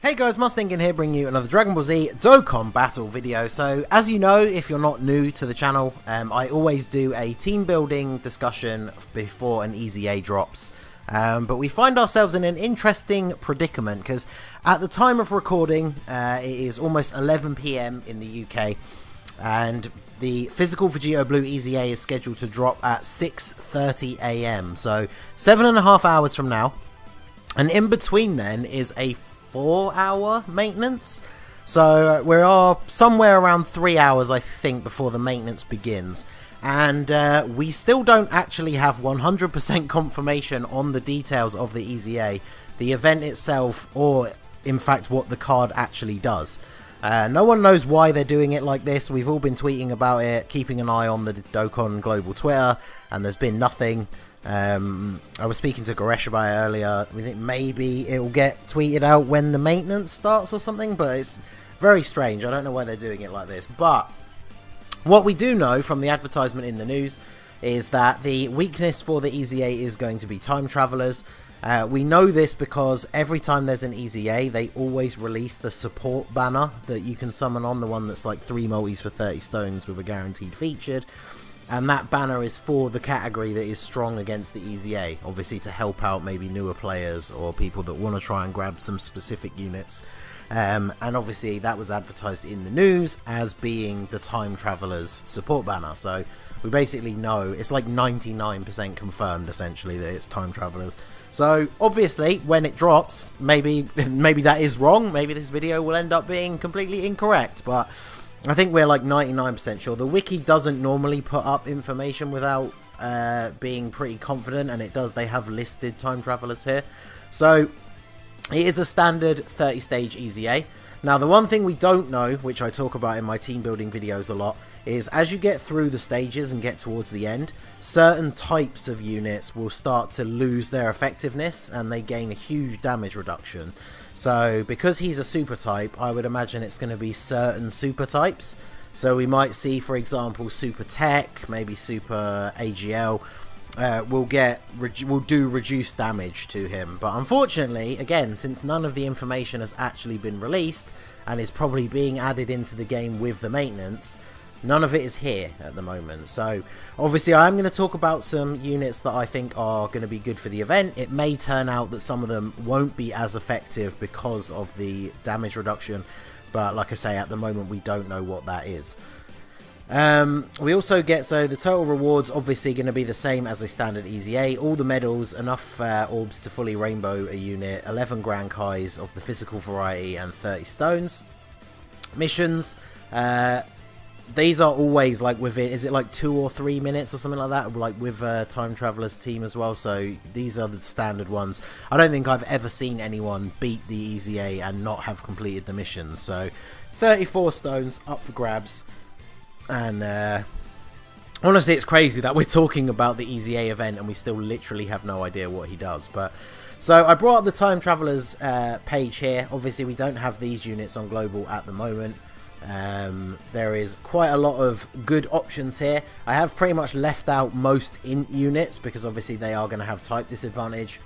Hey guys, Ningen here, bringing you another Dragon Ball Z Dokkan battle video. So, as you know, if you're not new to the channel, I always do a team building discussion before an EZA drops. But we find ourselves in an interesting predicament, because at the time of recording, it is almost 11 PM in the UK, and the physical VEGITO Blue EZA is scheduled to drop at 6:30 AM, so 7.5 hours from now. And in between then is a 4-hour maintenance, so we are somewhere around 3 hours, I think, before the maintenance begins, and we still don't actually have 100% confirmation on the details of the EZA, the event itself, or in fact what the card actually does. No one knows why they're doing it like this. We've all been tweeting about it, keeping an eye on the Dokkan Global Twitter, and there's been nothing. I was speaking to Goresh about it earlier. We think maybe it will get tweeted out when the maintenance starts or something, but it's very strange. I don't know why they're doing it like this. But what we do know from the advertisement in the news is that the weakness for the EZA is going to be time travelers. We know this because every time there's an EZA, they always release the support banner that you can summon on, the one that's like 3 multis for 30 stones with a guaranteed featured. And that banner is for the category that is strong against the EZA, obviously to help out maybe newer players or people that want to try and grab some specific units. And obviously that was advertised in the news as being the Time Travelers support banner. So we basically know it's like 99% confirmed essentially that it's Time Travelers. So obviously when it drops, maybe that is wrong. Maybe this video will end up being completely incorrect, but I think we're like 99% sure. The wiki doesn't normally put up information without being pretty confident, and it does. They have listed time travelers here. So it is a standard 30-stage EZA. Now, the one thing we don't know, which I talk about in my team building videos a lot, is as you get through the stages and get towards the end, certain types of units will start to lose their effectiveness and they gain a huge damage reduction. So because he's a super type, I would imagine it's going to be certain super types. So we might see, for example, Super Tech, maybe Super AGL, will do reduced damage to him. But unfortunately, again, since none of the information has actually been released and is probably being added into the game with the maintenance, none of it is here at the moment. So obviously I am going to talk about some units that I think are going to be good for the event. It may turn out that some of them won't be as effective because of the damage reduction, but like I say, at the moment we don't know what that is. We also get, so the total rewards obviously going to be the same as a standard EZA. All the medals, enough orbs to fully rainbow a unit, 11 Grand Kais of the physical variety, and 30 stones. Missions, these are always like within, is it like 2 or 3 minutes or something like that, like with Time Travelers team as well. So these are the standard ones. I don't think I've ever seen anyone beat the EZA and not have completed the missions. So 34 stones up for grabs. And honestly, it's crazy that we're talking about the EZA event and we still literally have no idea what he does. But so I brought up the Time Travelers page here. Obviously we don't have these units on global at the moment. There is quite a lot of good options here. I have pretty much left out most int units because obviously they are going to have type disadvantage,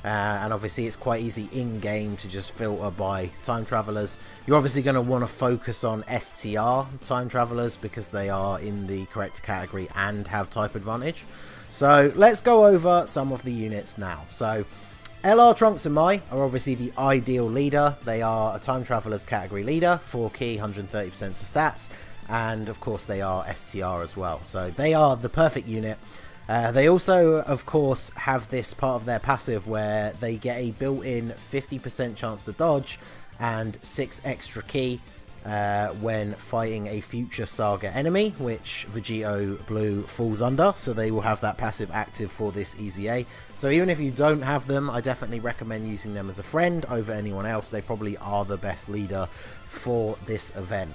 and obviously it's quite easy in game to just filter by time travelers. You're obviously going to want to focus on STR time travelers because they are in the correct category and have type advantage. So let's go over some of the units now. So LR Trunks and Mai are obviously the ideal leader. They are a Time Travelers category leader, 4 key, 130% to stats, and of course they are STR as well. So they are the perfect unit. They also, of course, have this part of their passive where they get a built-in 50% chance to dodge and 6 extra key when fighting a future Saga enemy, which VEGITO Blue falls under, so they will have that passive active for this EZA. So even if you don't have them, I definitely recommend using them as a friend over anyone else. They probably are the best leader for this event.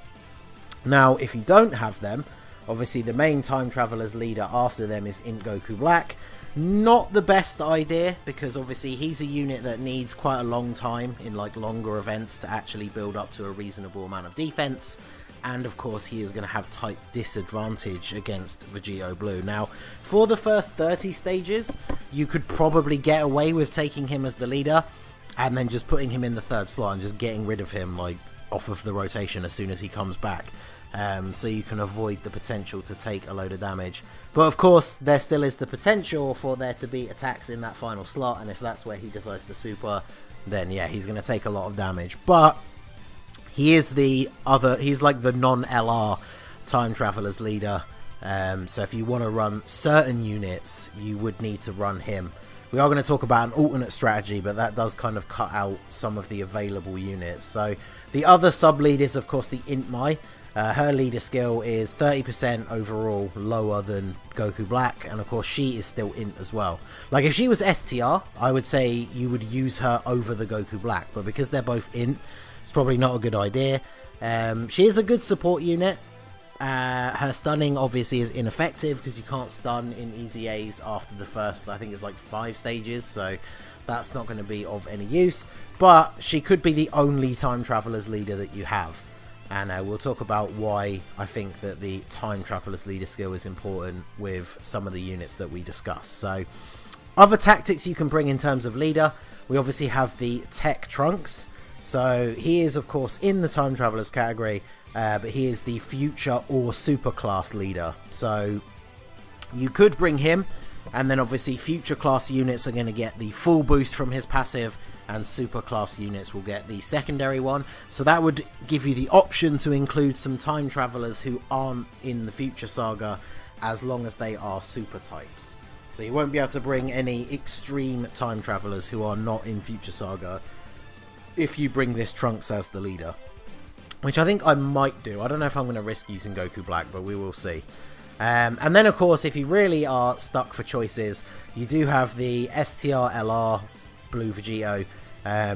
Now, if you don't have them, obviously the main Time Travelers leader after them is Int Goku Black. Not the best idea, because obviously he's a unit that needs quite a long time in like longer events to actually build up to a reasonable amount of defense, and of course he is going to have type disadvantage against VEGITO Blue. Now, for the first 30 stages, you could probably get away with taking him as the leader. and then just putting him in the third slot and just getting rid of him like off of the rotation as soon as he comes back. So you can avoid the potential to take a load of damage. But of course, there still is the potential for there to be attacks in that final slot, and if that's where he decides to super, then yeah, he's going to take a lot of damage. But he is he's like the non-LR time travelers leader. So if you want to run certain units, you would need to run him. We are going to talk about an alternate strategy, but that does kind of cut out some of the available units. So the other sub-lead is, of course, the Intmai. Her leader skill is 30% overall lower than Goku Black, and of course she is still Int as well. Like if she was STR, I would say you would use her over the Goku Black, but because they're both Int, it's probably not a good idea. She is a good support unit. Her stunning obviously is ineffective because you can't stun in EZAs after the first, I think it's like 5 stages, so that's not going to be of any use. But she could be the only time travelers leader that you have. And we'll talk about why I think that the Time Traveler's leader skill is important with some of the units that we discuss. So, other tactics you can bring in terms of leader, we obviously have the Tech Trunks. So, he is of course in the Time Travelers category, but he is the future or super class leader. So, you could bring him, and then obviously future class units are going to get the full boost from his passive, and super class units will get the secondary one. So that would give you the option to include some time travelers who aren't in the future saga, as long as they are super types. So you won't be able to bring any extreme time travelers who are not in future saga if you bring this Trunks as the leader, which I think I might do. I don't know if I'm going to risk using Goku Black, but we will see. And then of course, if you really are stuck for choices, you do have the STR LR Blue VEGITO.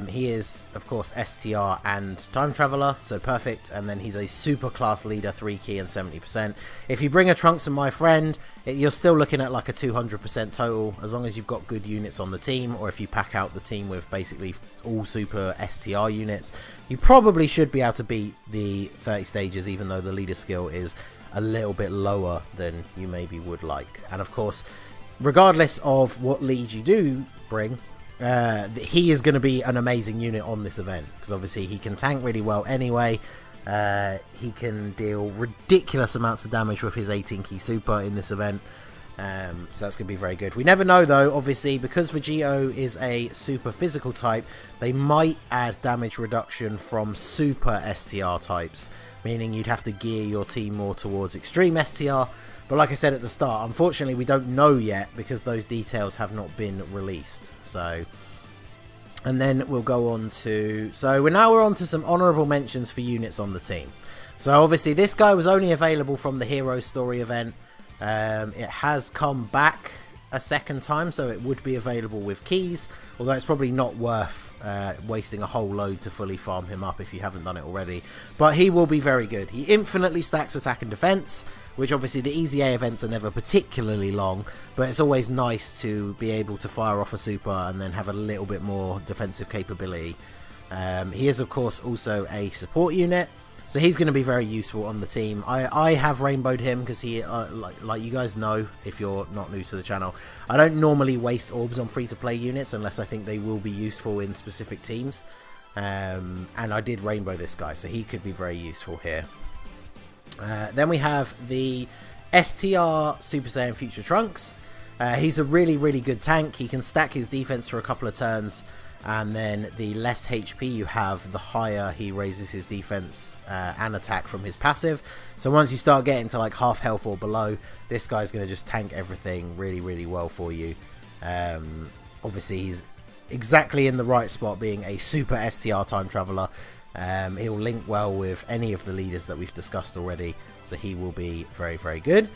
He is of course STR and time traveler, so perfect. And then he's a super class leader, 3 key and 70%. If you bring a Trunks and my friend, you're still looking at like a 200% total, as long as you've got good units on the team, or if you pack out the team with basically all super STR units, you probably should be able to beat the 30 stages, even though the leader skill is a little bit lower than you maybe would like. And of course, regardless of what lead you do bring, he is going to be an amazing unit on this event, because obviously he can tank really well anyway. He can deal ridiculous amounts of damage with his 18 key super in this event, so that's going to be very good. We never know though, obviously, because VEGITO is a super physical type, they might add damage reduction from super STR types, meaning you'd have to gear your team more towards extreme STR. But like I said at the start, unfortunately we don't know yet, because those details have not been released. So, and then we'll go on to, so we're on to some honourable mentions for units on the team. So obviously this guy was only available from the Hero Story event. It has come back a second time, so it would be available with keys, although it's probably not worth wasting a whole load to fully farm him up if you haven't done it already. But he will be very good. He infinitely stacks attack and defense, which obviously the EZA events are never particularly long, but it's always nice to be able to fire off a super and then have a little bit more defensive capability. He is of course also a support unit, so he's going to be very useful on the team. I have rainbowed him because he, like you guys know, if you're not new to the channel, I don't normally waste orbs on free-to-play units unless I think they will be useful in specific teams. And I did rainbow this guy, so he could be very useful here. Then we have the STR Super Saiyan Future Trunks. He's a really, really good tank. He can stack his defense for a couple of turns, and then the less HP you have, the higher he raises his defense and attack from his passive. So once you start getting to like half health or below, this guy's going to just tank everything really, really well for you. Obviously he's exactly in the right spot, being a super STR time traveler. He'll link well with any of the leaders that we've discussed already, so he will be very, very good.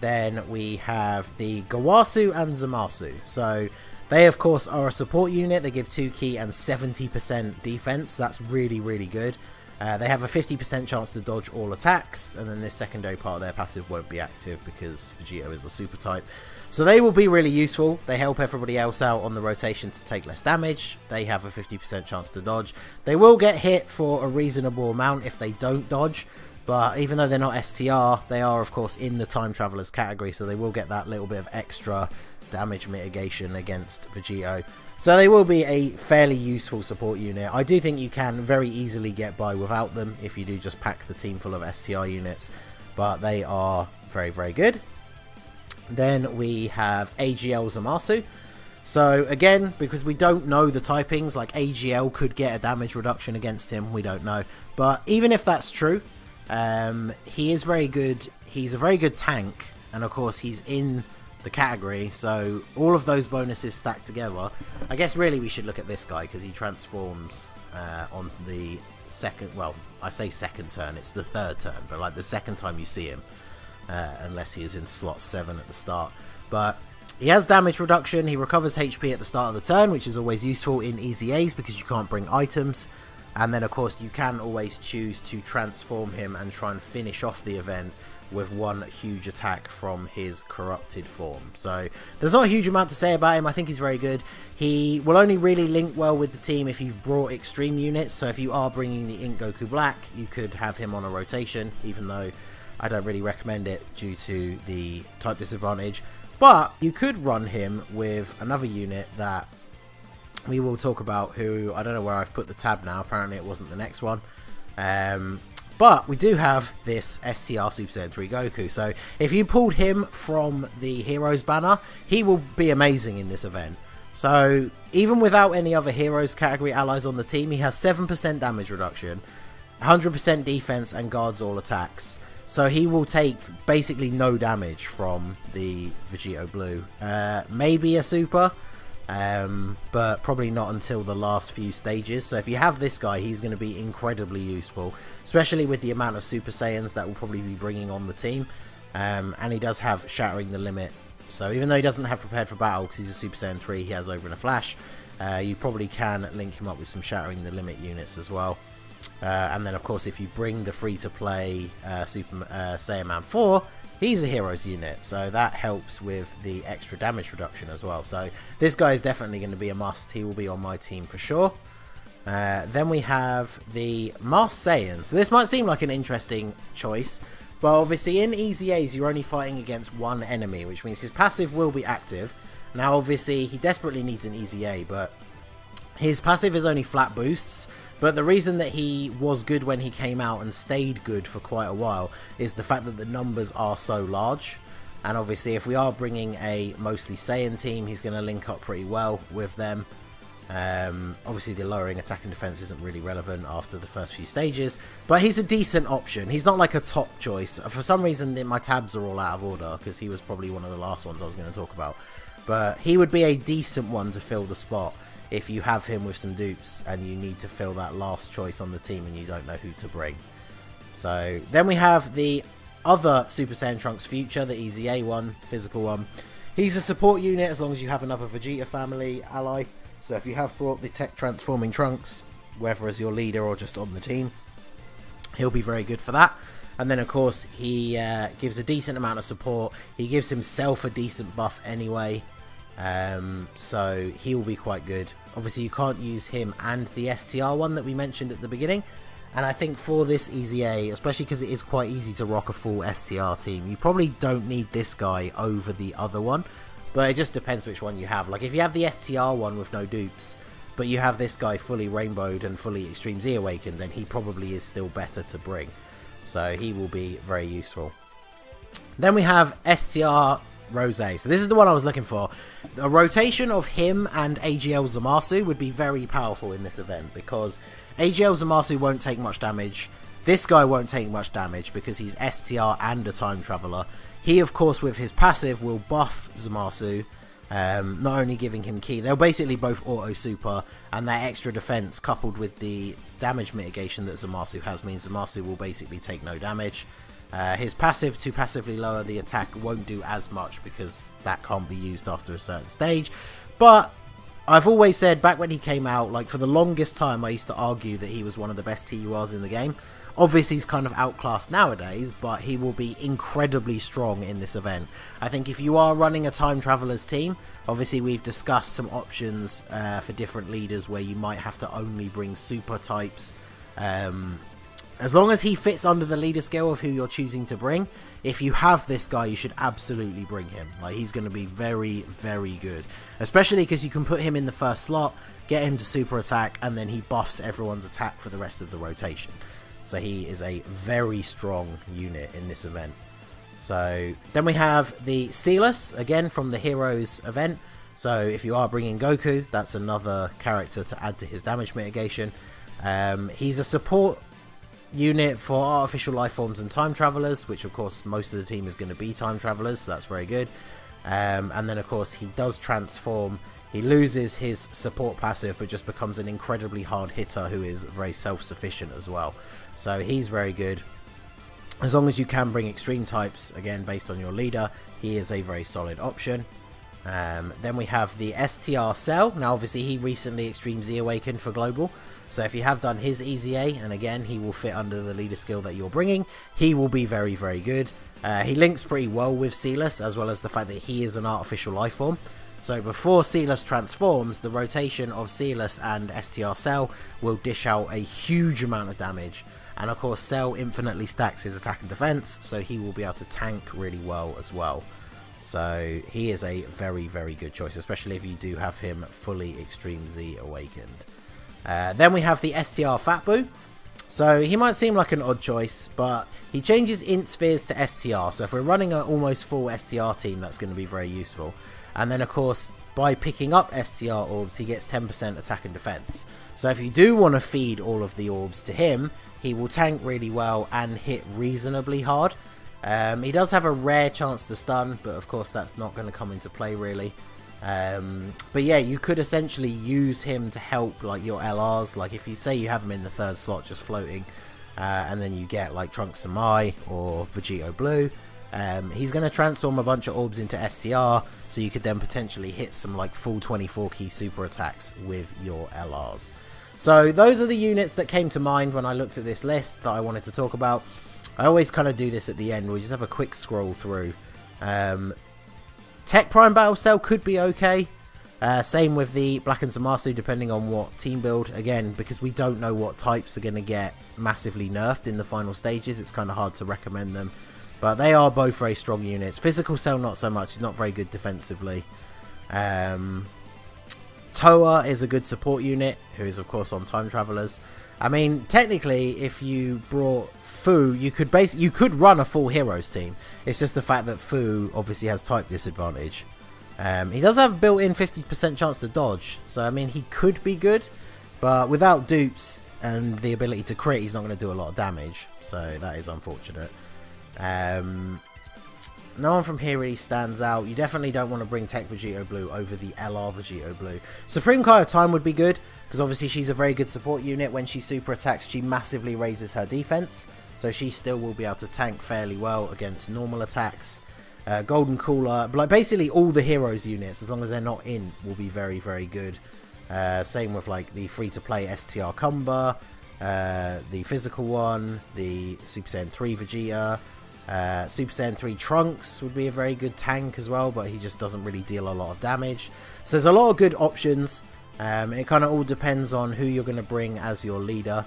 Then we have the Gawasu and Zamasu. So they of course are a support unit. They give 2 key and 70% defense. That's really, really good. They have a 50% chance to dodge all attacks, and then this secondary part of their passive won't be active because VEGITO is a super type. So they will be really useful. They help everybody else out on the rotation to take less damage. They have a 50% chance to dodge. They will get hit for a reasonable amount if they don't dodge, but even though they're not STR, they are of course in the Time Travelers category, so they will get that little bit of extra damage mitigation against VEGITO. So they will be a fairly useful support unit. I do think you can very easily get by without them if you do just pack the team full of STR units, but they are very, very good. Then we have AGL Zamasu. So again, because we don't know the typings, like AGL could get a damage reduction against him, we don't know. But even if that's true, he is very good. He's a very good tank, and of course he's in the category, so all of those bonuses stacked together. I guess really we should look at this guy because he transforms on the second, well, I say second turn, it's the third turn, but like the second time you see him, unless he is in slot 7 at the start. But he has damage reduction, he recovers HP at the start of the turn, which is always useful in EZAs because you can't bring items. And then of course you can always choose to transform him and try and finish off the event with one huge attack from his corrupted form. So there's not a huge amount to say about him. I think he's very good. He will only really link well with the team if you've brought extreme units. So if you are bringing the Ink Goku Black, you could have him on a rotation, even though I don't really recommend it due to the type disadvantage. But you could run him with another unit that we will talk about, who I don't know where I've put the tab now. Apparently it wasn't the next one. But we do have this STR Super Saiyan 3 Goku, so if you pulled him from the Heroes banner, he will be amazing in this event. So even without any other Heroes category allies on the team, he has 7% damage reduction, 100% defense, and guards all attacks. So he will take basically no damage from the Vegito Blue. Maybe a super, but probably not until the last few stages. So if you have this guy, he's going to be incredibly useful, especially with the amount of Super Saiyans that will probably be bringing on the team. And he does have Shattering the Limit, so even though he doesn't have Prepared for Battle because he's a Super Saiyan 3, he has Over in a Flash. You probably can link him up with some Shattering the Limit units as well. And then of course if you bring the free-to-play Saiyan Man 4, he's a Heroes unit, so that helps with the extra damage reduction as well. So this guy is definitely going to be a must. He will be on my team for sure. Then we have the Masked Saiyan. So this might seem like an interesting choice, but obviously in EZAs you're only fighting against one enemy, which means his passive will be active. Now obviously he desperately needs an EZA, but his passive is only flat boosts. But the reason that he was good when he came out and stayed good for quite a while is the fact that the numbers are so large. And obviously if we are bringing a mostly Saiyan team, he's going to link up pretty well with them. Obviously the lowering attack and defense isn't really relevant after the first few stages, but he's a decent option. He's not like a top choice. For some reason my tabs are all out of order because he was probably one of the last ones I was going to talk about. But he would be a decent one to fill the spot if you have him with some dupes and you need to fill that last choice on the team and you don't know who to bring. So then we have the other Super Saiyan Trunks Future, the EZA one, physical one. He's a support unit as long as you have another Vegeta family ally. So if you have brought the tech transforming Trunks, whether as your leader or just on the team, he'll be very good for that. And then of course he gives a decent amount of support. He gives himself a decent buff anyway. So he will be quite good. Obviously you can't use him and the STR one that we mentioned at the beginning, and I think for this EZA, especially because it is quite easy to rock a full STR team, you probably don't need this guy over the other one, but it just depends which one you have. Like if you have the STR one with no dupes, but you have this guy fully rainbowed and fully Extreme Z Awakened, then he probably is still better to bring, so he will be very useful. Then we have STR Rose. So this is the one I was looking for. A rotation of him and AGL Zamasu would be very powerful in this event, because AGL Zamasu won't take much damage. This guy won't take much damage because he's STR and a time traveler. He of course with his passive will buff Zamasu, not only giving him ki, they'll basically both auto super, and that extra defense coupled with the damage mitigation that Zamasu has means Zamasu will basically take no damage. His passive to passively lower the attack won't do as much because that can't be used after a certain stage, but I've always said back when he came out, like for the longest time I used to argue that he was one of the best TURs in the game. Obviously he's kind of outclassed nowadays, but he will be incredibly strong in this event. I think if you are running a time travelers team, obviously we've discussed some options for different leaders where you might have to only bring super types as long as he fits under the leader skill of who you're choosing to bring, if you have this guy, you should absolutely bring him. Like, he's going to be very, very good. Especially because you can put him in the first slot, get him to super attack, and then he buffs everyone's attack for the rest of the rotation. So he is a very strong unit in this event. So then we have the Sealess, again from the Heroes event. So if you are bringing Goku, that's another character to add to his damage mitigation. He's a support unit for artificial life forms and time travelers, which of course most of the team is going to be time travelers, so that's very good. And then of course he does transform. He loses his support passive but just becomes an incredibly hard hitter who is very self-sufficient as well. So he's very good. As long as you can bring extreme types, again based on your leader, he is a very solid option. Then we have the STR Cell. Now obviously he recently Extreme Z awakened for global, so if you have done his EZA, and again he will fit under the leader skill that you're bringing, he will be very, very good. He links pretty well with Sealess, as well as the fact that he is an artificial life form. So before Sealess transforms, the rotation of Sealess and STR Cell will dish out a huge amount of damage. And of course Cell infinitely stacks his attack and defense, so he will be able to tank really well as well. So he is a very, very good choice, especially if you do have him fully Extreme Z awakened. Then we have the STR Fatboo. So he might seem like an odd choice, but he changes int spheres to STR. So if we're running an almost full STR team, that's going to be very useful. And then of course, by picking up STR orbs, he gets 10% attack and defense. So if you do want to feed all of the orbs to him, he will tank really well and hit reasonably hard. He does have a rare chance to stun, but of course that's not going to come into play really. But yeah, you could essentially use him to help like your LRs. Like if you say you have him in the third slot just floating, and then you get like Trunks and Mai or Vegito Blue, he's going to transform a bunch of orbs into STR, so you could then potentially hit some like full 24 key super attacks with your LRs. So those are the units that came to mind when I looked at this list that I wanted to talk about. I always kind of do this at the end. We just have a quick scroll through. Tech Prime Battle Cell could be okay. Same with the Black and Zamasu, depending on what team build. Again, because we don't know what types are going to get massively nerfed in the final stages, it's kind of hard to recommend them. But they are both very strong units. Physical Cell not so much. It's not very good defensively. Toa is a good support unit, who is of course on time travelers. I mean, technically, if you brought Fu, you could run a full heroes team. It's just the fact that Fu obviously has type disadvantage. He does have built-in 50% chance to dodge, so I mean he could be good, but without dupes and the ability to crit, he's not going to do a lot of damage. So that is unfortunate. No one from here really stands out. You definitely don't want to bring Tech Vegito Blue over the LR Vegito Blue. Supreme Kai of Time would be good, because obviously she's a very good support unit. When she super attacks, she massively raises her defense, so she still will be able to tank fairly well against normal attacks. Golden Cooler, like basically all the heroes units, as long as they're not in, will be very, very good. Same with like the free-to-play STR Cumber, the physical one, the Super Saiyan 3 Vegeta. Super Saiyan 3 Trunks would be a very good tank as well, but he just doesn't really deal a lot of damage. So there's a lot of good options. It kind of all depends on who you're going to bring as your leader.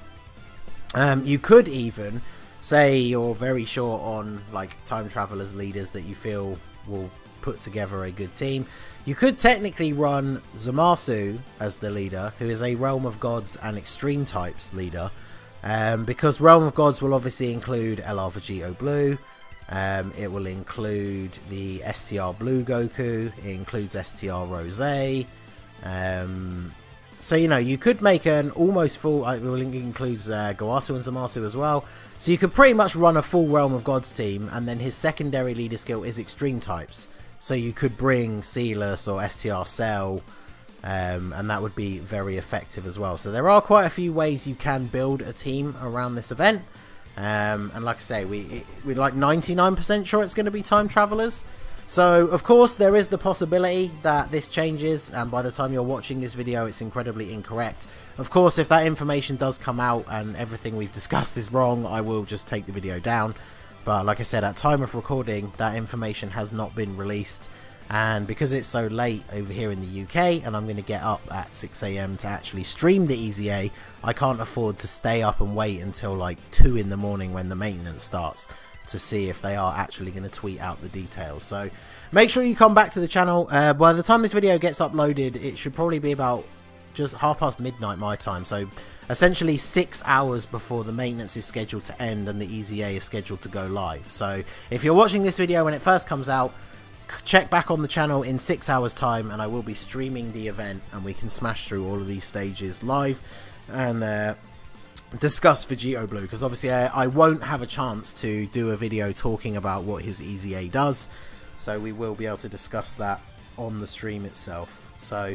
You could even say you're very short on like time travelers leaders that you feel will put together a good team. You could technically run Zamasu as the leader, who is a Realm of Gods and Extreme types leader. Because Realm of Gods will obviously include LR Vegito Blue, it will include the STR Blue Goku, it includes STR Rose, so you know, you could make an almost full, it includes Goasu and Zamasu as well, so you could pretty much run a full Realm of Gods team, and then his secondary leader skill is Extreme types, so you could bring Sealess or STR Cell, and that would be very effective as well. So there are quite a few ways you can build a team around this event, and like I say, we're like 99% sure it's going to be time travelers. So of course there is the possibility that this changes, and by the time you're watching this video it's incredibly incorrect. Of course, if that information does come out and everything we've discussed is wrong, I will just take the video down. But like I said, at time of recording, that information has not been released. and because it's so late over here in the UK and I'm going to get up at 6 AM to actually stream the EZA, I can't afford to stay up and wait until like 2 in the morning when the maintenance starts to see if they are actually going to tweet out the details. So make sure you come back to the channel. By the time this video gets uploaded, it should probably be about just midnight my time, so essentially 6 hours before the maintenance is scheduled to end and the EZA is scheduled to go live. So if you're watching this video when it first comes out, check back on the channel in 6 hours time and I will be streaming the event and we can smash through all of these stages live and discuss VEGITO Blue, because obviously I won't have a chance to do a video talking about what his EZA does, so we will be able to discuss that on the stream itself. So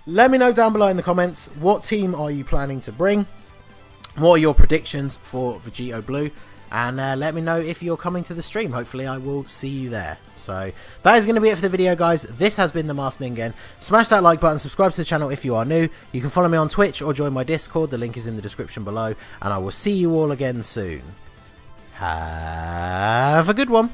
let me know down below in the comments, what team are you planning to bring, what are your predictions for VEGITO Blue, and let me know if you're coming to the stream. Hopefully I will see you there. So that is going to be it for the video, guys. This has been the Masked Ningen. Smash that like button, subscribe to the channel if you are new. You can follow me on Twitch or join my Discord, the link is in the description below, and I will see you all again soon. Have a good one.